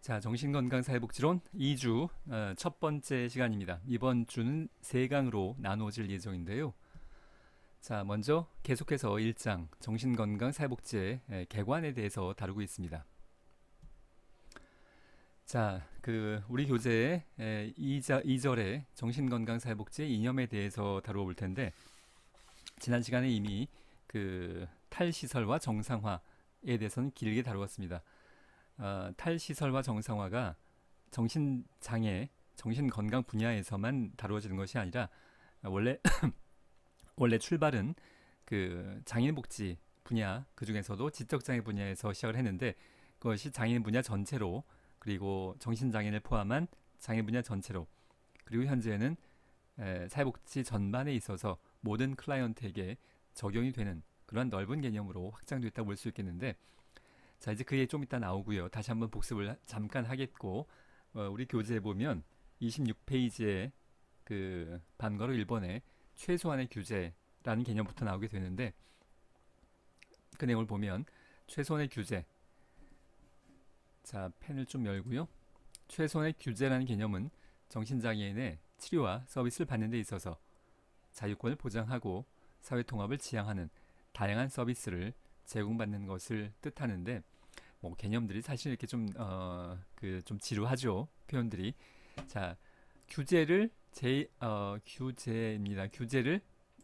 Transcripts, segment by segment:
자, 정신건강사회복지론 2주 첫 번째 시간입니다. 이번 주는 3강으로 나누어질 예정인데요. 자, 먼저 계속해서 1장 정신건강사회복지의 개관에 대해서 다루고 있습니다. 자, 우리 교재의 2절의 정신건강사회복지의 이념에 대해서 다루어 볼 텐데, 지난 시간에 이미 탈시설과 정상화에 대해서는 길게 다루었습니다. 탈시설과 정상화가 정신장애, 정신건강 분야에서만 다루어지는 것이 아니라 원래 출발은 장애인복지 분야, 그 중에서도 지적장애 분야에서 시작을 했는데, 그것이 장애인 분야 전체로, 그리고 정신장애인을 포함한 장애 분야 전체로, 그리고 현재는 사회복지 전반에 있어서 모든 클라이언트에게 적용이 되는 그런 넓은 개념으로 확장됐다고 볼 수 있겠는데, 자, 이제 그게 좀 이따 나오고요. 다시 한번 복습을 잠깐 하겠고, 우리 교재에 보면 26페이지에 반괄호 1번에 최소한의 규제라는 개념부터 나오게 되는데, 그 내용을 보면 최소한의 규제, 자, 펜을 좀 열고요. 최소한의 규제라는 개념은 정신장애인의 치료와 서비스를 받는 데 있어서 자유권을 보장하고 사회통합을 지향하는 다양한 서비스를 제공받는 것을 뜻하는데, 뭐 개념들이 사실 이렇게 좀 지루하죠, 표현들이. 자, 규제입니다. 규제를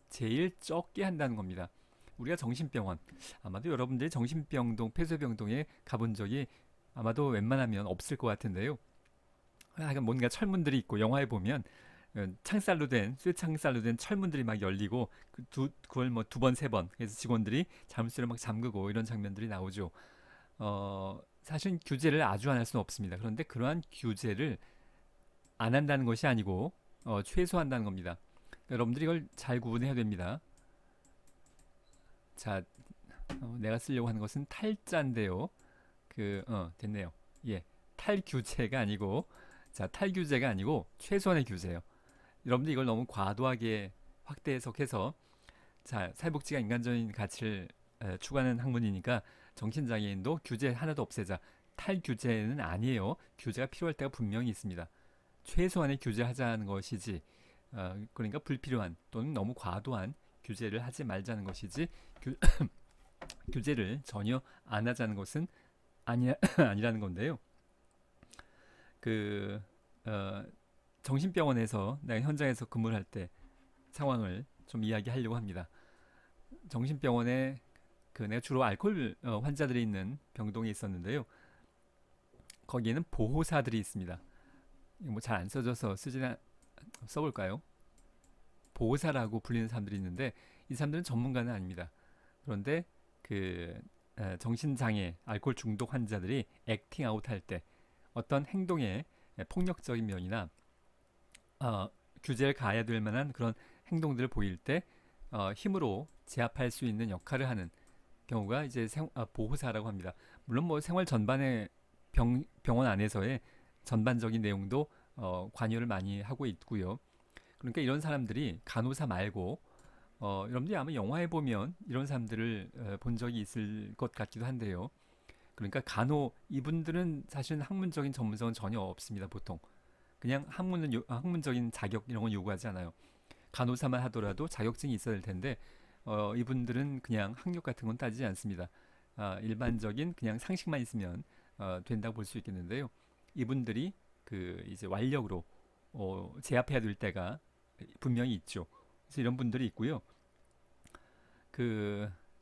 제일 적게 한다는 겁니다. 우리가 정신병원, 아마도 여러분들이 정신병동, 폐쇄병동에 가본 적이 아마도 웬만하면 없을 것 같은데요. 뭔가 철문들이 있고, 영화에 보면 쇠창살로 된 철문들이 막 열리고, 그걸 뭐 2번, 3번, 그래서 직원들이 자물쇠를 막 잠그고 이런 장면들이 나오죠. 사실 규제를 아주 안 할 수는 없습니다. 그런데 그러한 규제를 안 한다는 것이 아니고 최소화한다는 겁니다. 여러분들이 이걸 잘 구분해야 됩니다. 자, 내가 쓰려고 하는 것은 탈자인데요. 됐네요. 예, 탈규제가 아니고, 자, 탈규제가 아니고 최소한의 규제예요. 여러분들 이걸 너무 과도하게 확대 해석해서, 자, 사회복지가 인간적인 가치를 추구하는 학문이니까 정신장애인도 규제 하나도 없애자, 탈규제는 아니에요. 규제가 필요할 때가 분명히 있습니다. 최소한의 규제하자는 것이지, 그러니까 불필요한 또는 너무 과도한 규제를 하지 말자는 것이지, 규제를 전혀 안 하자는 것은 아니라는 건데요. 그 어, 정신병원에서 내가 현장에서 근무를 할 때 상황을 좀 이야기하려고 합니다. 정신병원에 내가 주로 알코올 환자들이 있는 병동에 있었는데요. 거기에는 보호사들이 있습니다. 뭐 잘 안 써져서 써볼까요? 보호사라고 불리는 사람들이 있는데, 이 사람들은 전문가는 아닙니다. 그런데 정신장애, 알코올 중독 환자들이 액팅 아웃 할 때, 어떤 행동에 폭력적인 면이나 규제를 가해야 될 만한 그런 행동들을 보일 때 힘으로 제압할 수 있는 역할을 하는 경우가 이제 보호사라고 합니다. 물론 뭐 생활 전반의 병원 안에서의 전반적인 내용도 관여를 많이 하고 있고요. 그러니까 이런 사람들이 간호사 말고, 여러분들이 아마 영화에 보면 이런 사람들을 본 적이 있을 것 같기도 한데요. 그러니까 이분들은 사실은 학문적인 전문성은 전혀 없습니다. 보통 그냥 학문적인 자격 이런 건 요구하지 않아요. 간호사만 하더라도 자격증이 있어야 될 텐데, 이분들은 그냥 학력 같은 건 따지지 않습니다. 일반적인 그냥 상식만 있으면 된다고 볼 수 있겠는데요. 이분들이 이제 완력으로 제압해야 될 때가 분명히 있죠. 그래서 이런 분들이 있고요.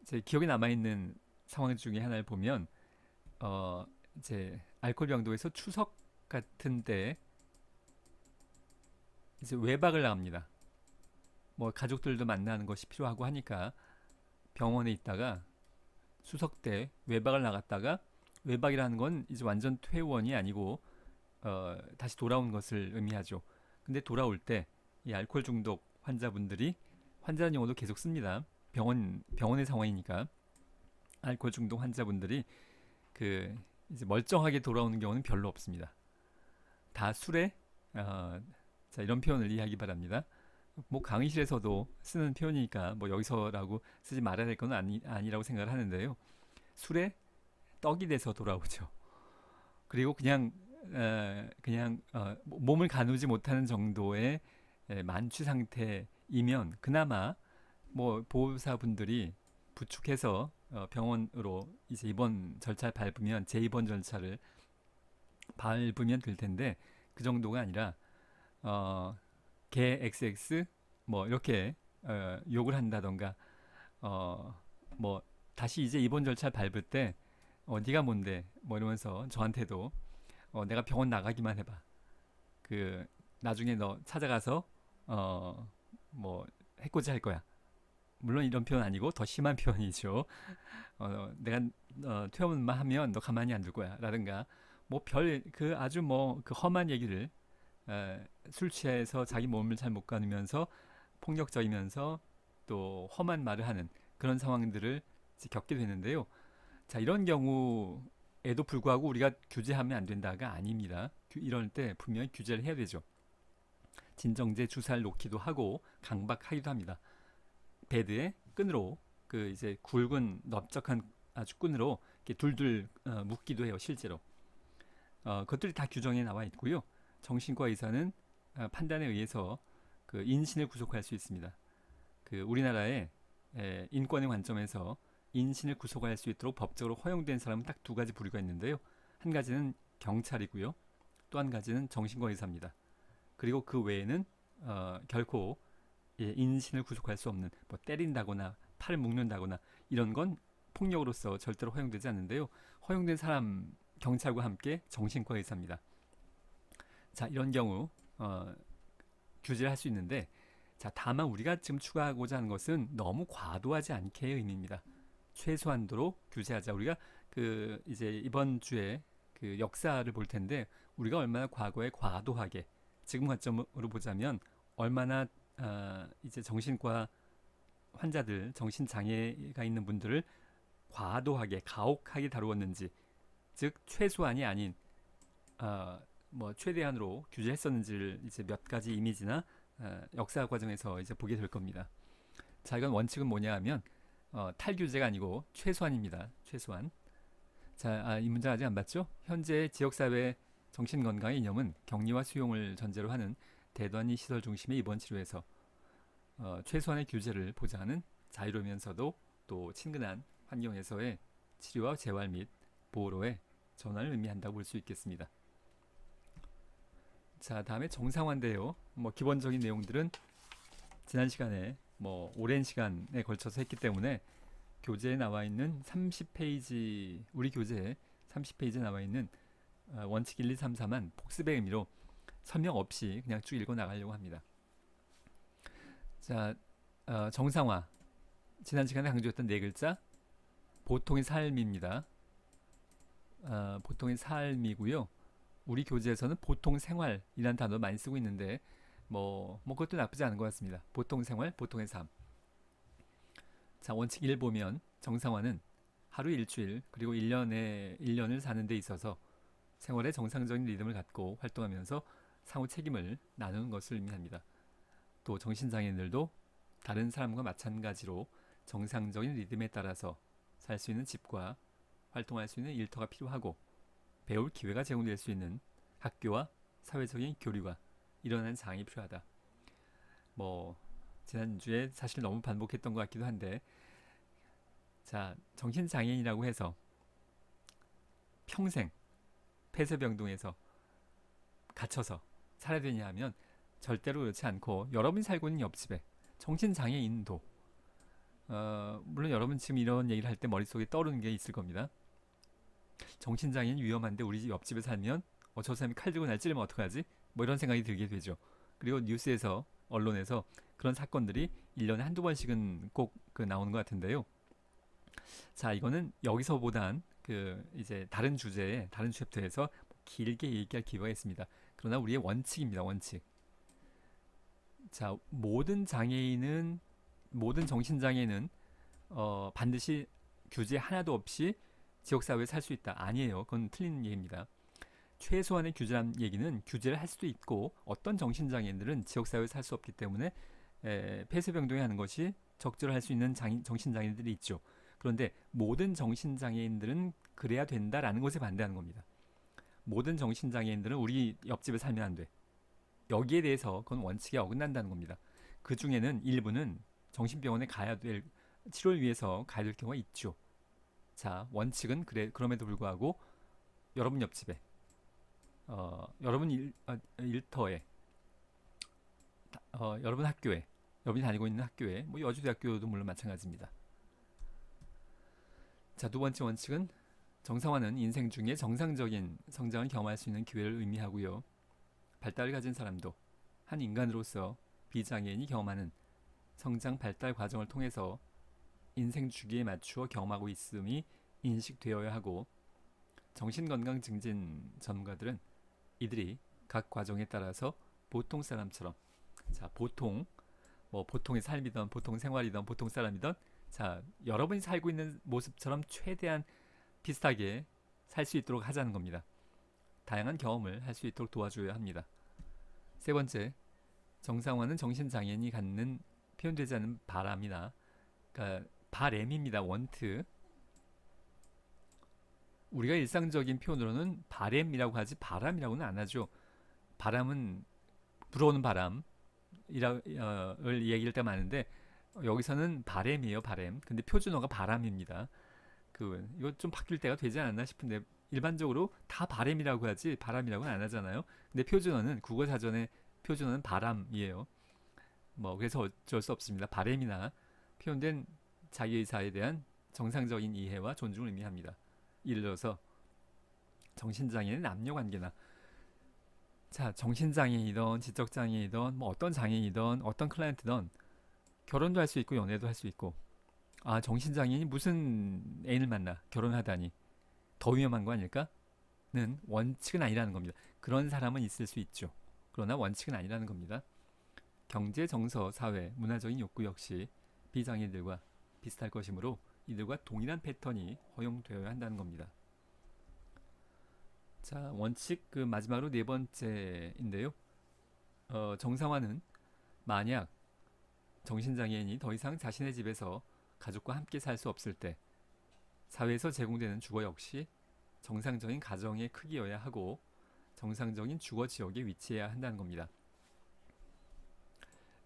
제 기억에 남아 있는 상황 중에 하나를 보면, 이제 알코올 병동에서 추석 같은 때 이제 외박을 나갑니다. 뭐 가족들도 만나는 것이 필요하고 하니까 병원에 있다가 추석 때 외박을 나갔다가, 외박이라는 건 이제 완전 퇴원이 아니고 다시 돌아온 것을 의미하죠. 근데 돌아올 때 이 알코올 중독 환자분들이, 환자는 용어도 계속 씁니다. 병원의 상황이니까 알코올 중독 환자분들이 이제 멀쩡하게 돌아오는 경우는 별로 없습니다. 다 술에, 자, 이런 표현을 이해하기 바랍니다. 뭐 강의실에서도 쓰는 표현이니까 뭐 여기서라고 쓰지 말아야 될 건 아니라고 생각을 하는데요. 술에 떡이 돼서 돌아오죠. 그리고 그냥 그냥 몸을 가누지 못하는 정도의 만취 상태이면 그나마 뭐 보호사분들이 부축해서 병원으로 이제 입원 절차를 밟으면 재입원 절차를 밟으면 될 텐데 그 정도가 아니라 어, 개 XX 뭐 이렇게 욕을 한다던가 어, 뭐 다시 이제 입원 절차를 밟을 때 네가 뭔데 뭐 이러면서 저한테도 내가 병원 나가기만 해봐. 그 나중에 너 찾아가서 뭐 해코지 할 거야. 물론 이런 표현 아니고 더 심한 표현이죠. 내가 퇴원만 하면 너 가만히 안 둘 거야. 라든가 뭐 별 그 아주 뭐 그 험한 얘기를 술 취해서 자기 몸을 잘 못 가누면서 폭력적이면서 또 험한 말을 하는 그런 상황들을 이제 겪게 되는데요. 자, 이런 경우에도 불구하고 우리가 규제하면 안 된다가 아닙니다. 이럴 때 분명히 규제를 해야 되죠. 진정제 주사를 놓기도 하고 강박하기도 합니다. 베드에 끈으로 그 이제 굵은 넓적한 아주 끈으로 이렇게 둘둘 묶기도 해요. 실제로 그것들이 다 규정에 나와 있고요. 정신과 의사는 판단에 의해서 그 인신을 구속할 수 있습니다. 그 우리나라의 인권의 관점에서 인신을 구속할 수 있도록 법적으로 허용된 사람은 딱 두 가지 부류가 있는데요. 한 가지는 경찰이고요. 또 한 가지는 정신과 의사입니다. 그리고 그 외에는 결코 인신을 구속할 수 없는 뭐 때린다거나 팔을 묶는다거나 이런 건 폭력으로서 절대로 허용되지 않는데요. 허용된 사람 경찰과 함께 정신과 의사입니다. 자, 이런 경우 규제를 할 수 있는데 자, 다만 우리가 지금 추가하고자 하는 것은 너무 과도하지 않게의 의미입니다. 최소한도로 규제하자. 우리가 그 이제 이번 주에 그 역사를 볼 텐데 우리가 얼마나 과거에 과도하게 지금 관점으로 보자면 얼마나 이제 정신과 환자들, 정신 장애가 있는 분들을 과도하게 가혹하게 다루었는지, 즉 최소한이 아닌 뭐 최대한으로 규제했었는지를 이제 몇 가지 이미지나 역사 과정에서 이제 보게 될 겁니다. 자, 이건 원칙은 뭐냐 하면 탈규제가 아니고 최소한입니다. 최소한. 자, 이 문제 아직 안 봤죠? 현재 지역사회 정신건강의 이념은 격리와 수용을 전제로 하는 대단위 시설 중심의 입원 치료에서 최소한의 규제를 보장하는 자유로우면서도 또 친근한 환경에서의 치료와 재활 및 보호로의 전환을 의미한다고 볼 수 있겠습니다. 자, 다음에 정상화인데요. 뭐 기본적인 내용들은 지난 시간에 뭐 오랜 시간에 걸쳐서 했기 때문에 교재에 나와 있는 30페이지 우리 교재에 30페이지에 나와 있는 원칙 1, 2, 3, 4만 복습의 의미로 설명 없이 그냥 쭉 읽어 나가려고 합니다. 자, 정상화 지난 시간에 강조했던 네 글자 보통의 삶입니다. 보통의 삶이고요. 우리 교재에서는 보통 생활이라는 단어 많이 쓰고 있는데 뭐 그것도 나쁘지 않은 것 같습니다. 보통 생활, 보통의 삶. 자, 원칙 1 보면 정상화는 하루 일주일 그리고 1년을 사는 데 있어서 생활의 정상적인 리듬을 갖고 활동하면서 상호 책임을 나누는 것을 의미합니다. 또 정신장애인들도 다른 사람과 마찬가지로 정상적인 리듬에 따라서 살 수 있는 집과 활동할 수 있는 일터가 필요하고 배울 기회가 제공될 수 있는 학교와 사회적인 교류가 일어나는 장이 필요하다. 뭐 지난주에 사실 너무 반복했던 것 같기도 한데 자, 정신장애인이라고 해서 평생 폐쇄병동에서 갇혀서 살아야 되냐 하면 절대로 그렇지 않고 여러분이 살고 있는 옆집에 정신장애인도 물론 여러분 지금 이런 얘기를 할 때 머릿속에 떠오르는 게 있을 겁니다. 정신장애인 위험한데 우리 집 옆집에 살면 저 사람이 칼 들고 날 찌르면 어떡하지? 뭐 이런 생각이 들게 되죠. 그리고 뉴스에서 언론에서 그런 사건들이 1년에 한두 번씩은 꼭 나오는 것 같은데요. 자, 이거는 여기서보단 그 이제 다른 주제에 다른 챕터에서 길게 얘기할 기회가 있습니다. 그러나 우리의 원칙입니다. 원칙. 자, 모든 정신장애인은 반드시 규제 하나도 없이 지역사회에 살 수 있다. 아니에요. 그건 틀린 얘기입니다. 최소한의 규제란 얘기는 규제를 할 수도 있고 어떤 정신장애인들은 지역사회에 살 수 없기 때문에 폐쇄병동에 하는 것이 적절할 수 있는 정신장애인들이 있죠. 그런데 모든 정신장애인들은 그래야 된다라는 것에 반대하는 겁니다. 모든 정신장애인들은 우리 옆집에 살면 안 돼. 여기에 대해서 그건 원칙에 어긋난다는 겁니다. 그 중에는 일부는 정신병원에 가야 될 치료를 위해서 가야 될 경우가 있죠. 자, 원칙은 그럼에도 불구하고 여러분 옆집에, 여러분 일터에, 여러분 학교에, 여러분이 다니고 있는 학교에, 뭐 여주대학교도 물론 마찬가지입니다. 자, 두 번째 원칙은 정상화는 인생 중에 정상적인 성장을 경험할 수 있는 기회를 의미하고요. 발달을 가진 사람도 한 인간으로서 비장애인이 경험하는 성장 발달 과정을 통해서 인생 주기에 맞추어 경험하고 있음이 인식되어야 하고, 정신건강 증진 전문가들은 이들이 각 과정에 따라서 보통 사람처럼, 자, 보통의 삶이든 보통 생활이든 보통 사람이든, 자, 여러분이 살고 있는 모습처럼 최대한 비슷하게 살 수 있도록 하자는 겁니다. 다양한 경험을 할 수 있도록 도와줘야 합니다. 세 번째, 정상화는 정신장애인이 갖는 표현되지 않는 바람이나, 그러니까 바램입니다. 원트. 우리가 일상적인 표현으로는 바램이라고 하지 바람이라고는 안 하죠. 바람은 불어오는 바람을 얘기할 때 많은데, 여기서는 바램이에요, 바램. 근데 표준어가 바람입니다. 이거 좀 바뀔 때가 되지 않았나 싶은데, 일반적으로 다 바램이라고 하지 바람이라고는 안 하잖아요. 근데 국어 사전의 표준어는 바람이에요. 뭐 그래서 어쩔 수 없습니다. 바램이나 표현된 자기의사에 대한 정상적인 이해와 존중을 의미합니다. 예를 들어서 정신장애인 남녀관계나, 자, 정신장애이든 지적장애이든 뭐 어떤 장애이든 어떤 클라이언트든 결혼도 할 수 있고 연애도 할 수 있고, 아, 정신장애인이 무슨 애인을 만나 결혼하다니 더 위험한 거 아닐까? 는 원칙은 아니라는 겁니다. 그런 사람은 있을 수 있죠. 그러나 원칙은 아니라는 겁니다. 경제, 정서, 사회, 문화적인 욕구 역시 비장애인들과 비슷할 것이므로 이들과 동일한 패턴이 허용되어야 한다는 겁니다. 자, 원칙 마지막으로 네 번째인데요. 정상화는 만약 정신장애인이 더 이상 자신의 집에서 가족과 함께 살 수 없을 때 사회에서 제공되는 주거 역시 정상적인 가정의 크기여야 하고 정상적인 주거 지역에 위치해야 한다는 겁니다.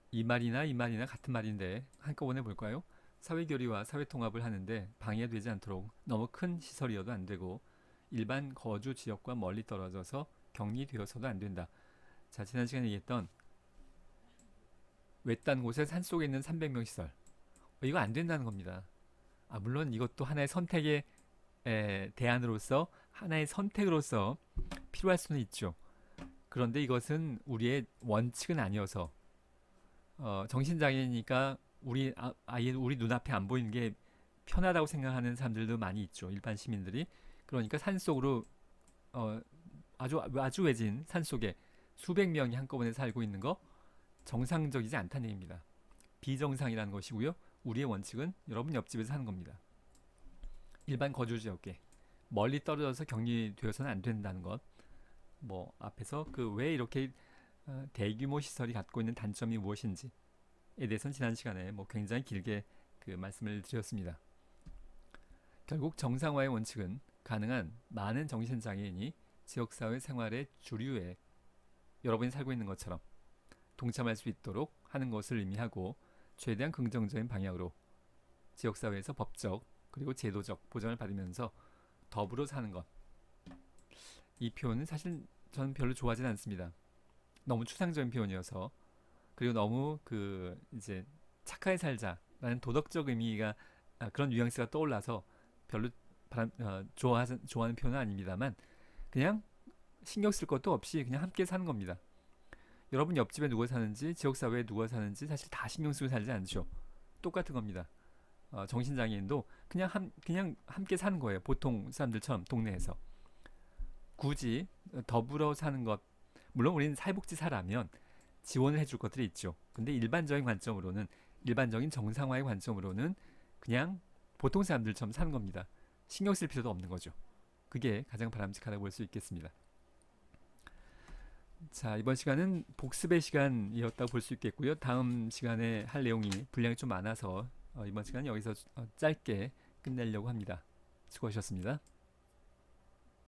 이 말이나 같은 말인데 한꺼번에 볼까요? 사회교류와 사회통합을 하는데 방해되지 않도록 너무 큰 시설이어도 안 되고 일반 거주 지역과 멀리 떨어져서 격리되어서도 안 된다. 자, 지난 시간에 얘기했던 외딴 곳에 산속에 있는 300명 시설, 이거 안 된다는 겁니다. 아, 물론 이것도 하나의 선택의 대안으로서, 하나의 선택으로서 필요할 수는 있죠. 그런데 이것은 우리의 원칙은 아니어서, 정신장애니까 아예 우리 눈앞에 안 보이는 게 편하다고 생각하는 사람들도 많이 있죠. 일반 시민들이. 그러니까 산속으로, 아주 외진 산속에 수백 명이 한꺼번에 살고 있는 거 정상적이지 않다는 얘기입니다. 비정상이라는 것이고요. 우리의 원칙은 여러분 옆집에서 사는 겁니다. 일반 거주 지역에 멀리 떨어져서 격리되어서는 안 된다는 것. 뭐 앞에서 왜 이렇게 대규모 시설이 갖고 있는 단점이 무엇인지에 대해서는 지난 시간에 뭐 굉장히 길게 말씀을 드렸습니다. 결국 정상화의 원칙은 가능한 많은 정신장애인이 지역사회 생활의 주류에 여러분이 살고 있는 것처럼 동참할 수 있도록 하는 것을 의미하고, 최대한 긍정적인 방향으로 지역사회에서 법적 그리고 제도적 보장을 받으면서 더불어 사는 것. 이 표현은 사실 저는 별로 좋아하진 않습니다. 너무 추상적인 표현이어서, 그리고 너무 이제 착하게 살자라는 도덕적 의미가, 그런 뉘앙스가 떠올라서 별로 좋아하는 표현은 아닙니다만, 그냥 신경 쓸 것도 없이 그냥 함께 사는 겁니다. 여러분 옆집에 누가 사는지, 지역사회에 누가 사는지 사실 다 신경 쓰고 살지 않죠. 똑같은 겁니다. 정신장애인도 그냥 함께 사는 거예요. 보통 사람들처럼 동네에서. 굳이 더불어 사는 것, 물론 우리는 사회복지사라면 지원을 해줄 것들이 있죠. 근데 일반적인 정상화의 관점으로는 그냥 보통 사람들처럼 사는 겁니다. 신경 쓸 필요도 없는 거죠. 그게 가장 바람직하다고 볼 수 있겠습니다. 자, 이번 시간은 복습의 시간이었다고 볼 수 있겠고요. 다음 시간에 할 내용이 분량이 좀 많아서 이번 시간은 여기서 짧게 끝내려고 합니다. 수고하셨습니다.